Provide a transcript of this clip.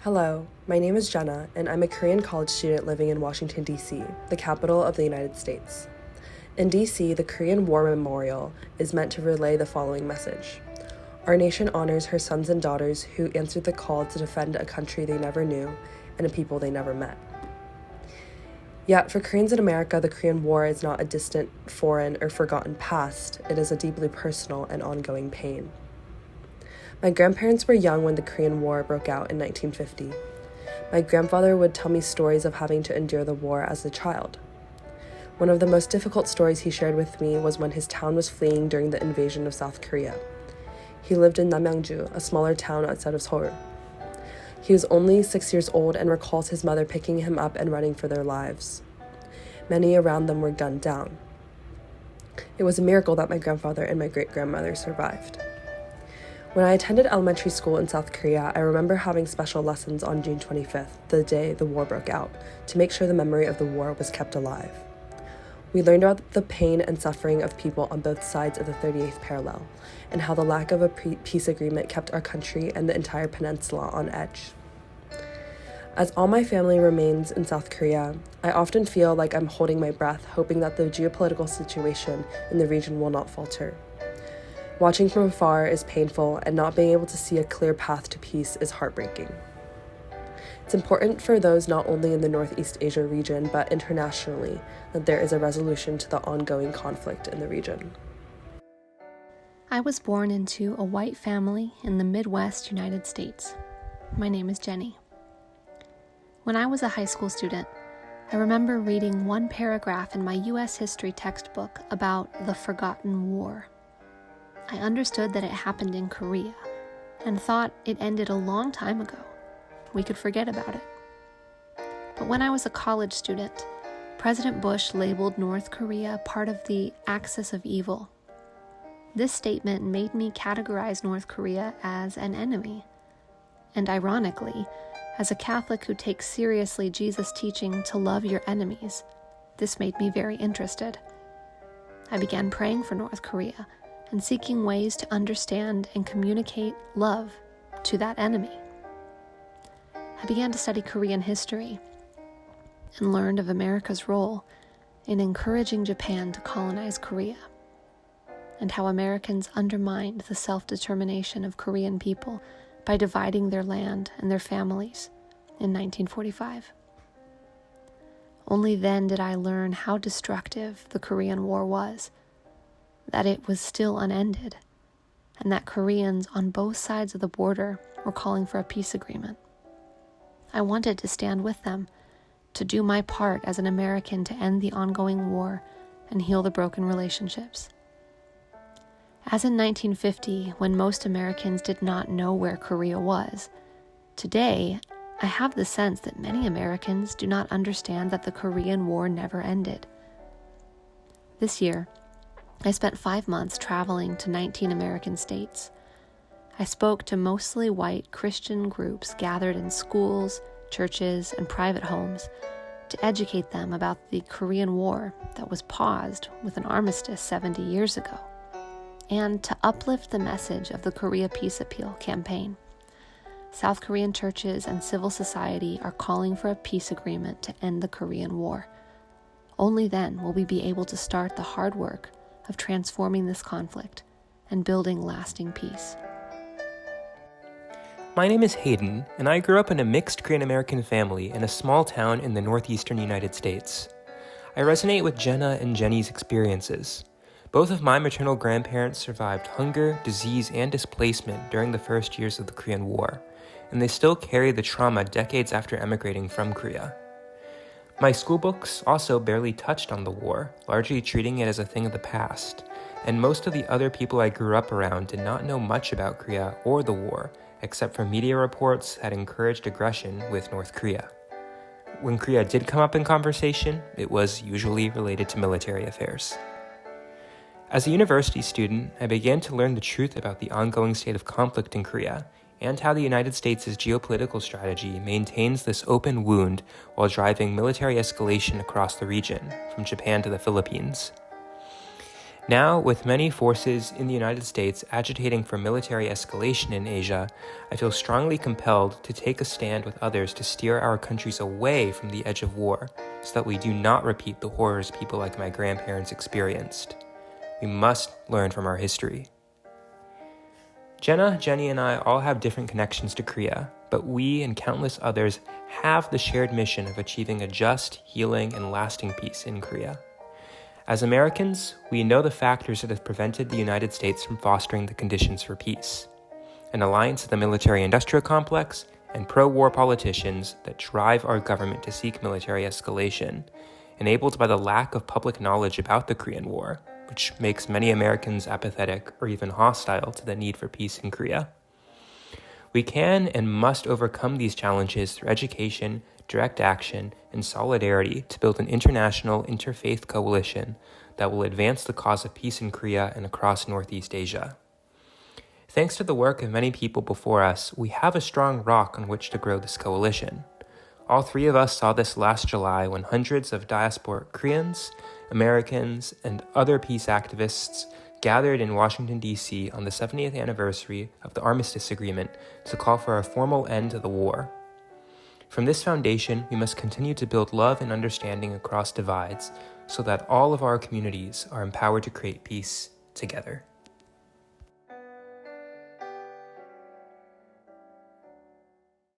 Hello, my name is Jenna, and I'm a Korean college student living in Washington, D.C., the capital of the United States. In D.C., the Korean War Memorial is meant to relay the following message. Our nation honors her sons and daughters who answered the call to defend a country they never knew and a people they never met. Yet, for Koreans in America, the Korean War is not a distant, foreign, or forgotten past. It is a deeply personal and ongoing pain. My grandparents were young when the Korean War broke out in 1950. My grandfather would tell me stories of having to endure the war as a child. One of the most difficult stories he shared with me was when his town was fleeing during the invasion of South Korea. He lived in Namyangju, a smaller town outside of Seoul. He was only 6 years old and recalls his mother picking him up and running for their lives. Many around them were gunned down. It was a miracle that my grandfather and my great-grandmother survived. When I attended elementary school in South Korea, I remember having special lessons on June 25th, the day the war broke out, to make sure the memory of the war was kept alive. We learned about the pain and suffering of people on both sides of the 38th parallel, and how the lack of a peace agreement kept our country and the entire peninsula on edge. As all my family remains in South Korea, I often feel like I'm holding my breath, hoping that the geopolitical situation in the region will not falter. Watching from afar is painful, and not being able to see a clear path to peace is heartbreaking. It's important for those not only in the Northeast Asia region, but internationally, that there is a resolution to the ongoing conflict in the region. I was born into a white family in the Midwest United States. My name is Jenny. When I was a high school student, I remember reading one paragraph in my U.S. history textbook about the Forgotten War. I understood that it happened in Korea and thought it ended a long time ago. We could forget about it. But when I was a college student, President Bush labeled North Korea part of the axis of evil. This statement made me categorize North Korea as an enemy. And ironically, as a Catholic who takes seriously Jesus' teaching to love your enemies, this made me very interested. I began praying for North Korea and seeking ways to understand and communicate love to that enemy. I began to study Korean history and learned of America's role in encouraging Japan to colonize Korea, and how Americans undermined the self-determination of Korean people by dividing their land and their families in 1945. Only then did I learn how destructive the Korean War was, that it was still unended, and that Koreans on both sides of the border were calling for a peace agreement. I wanted to stand with them, to do my part as an American to end the ongoing war and heal the broken relationships. As in 1950, when most Americans did not know where Korea was, today, I have the sense that many Americans do not understand that the Korean War never ended. This year, I spent 5 months traveling to 19 American states. I spoke to mostly white Christian groups gathered in schools, churches, and private homes to educate them about the Korean War that was paused with an armistice 70 years ago, and to uplift the message of the Korea Peace Appeal campaign. South Korean churches and civil society are calling for a peace agreement to end the Korean War. Only then will we be able to start the hard work of transforming this conflict and building lasting peace. My name is Hayden, and I grew up in a mixed Korean-American family in a small town in the northeastern United States. I resonate with Jenna and Jenny's experiences. Both of my maternal grandparents survived hunger, disease, and displacement during the first years of the Korean War, and they still carry the trauma decades after emigrating from Korea. My school books also barely touched on the war, largely treating it as a thing of the past, and most of the other people I grew up around did not know much about Korea or the war, except for media reports that encouraged aggression with North Korea. When Korea did come up in conversation, it was usually related to military affairs. As a university student, I began to learn the truth about the ongoing state of conflict in Korea, and how the United States' geopolitical strategy maintains this open wound while driving military escalation across the region, from Japan to the Philippines. Now, with many forces in the United States agitating for military escalation in Asia, I feel strongly compelled to take a stand with others to steer our countries away from the edge of war, so that we do not repeat the horrors people like my grandparents experienced. We must learn from our history. Jenna, Jenny, and I all have different connections to Korea, but we and countless others have the shared mission of achieving a just, healing, and lasting peace in Korea. As Americans, we know the factors that have prevented the United States from fostering the conditions for peace. An alliance of the military-industrial complex and pro-war politicians that drive our government to seek military escalation, enabled by the lack of public knowledge about the Korean War, which makes many Americans apathetic or even hostile to the need for peace in Korea. We can and must overcome these challenges through education, direct action, and solidarity to build an international interfaith coalition that will advance the cause of peace in Korea and across Northeast Asia. Thanks to the work of many people before us, we have a strong rock on which to grow this coalition. All three of us saw this last July when hundreds of diasporic Koreans, Americans, and other peace activists gathered in Washington, D.C. on the 70th anniversary of the Armistice Agreement to call for a formal end to the war. From this foundation, we must continue to build love and understanding across divides so that all of our communities are empowered to create peace together.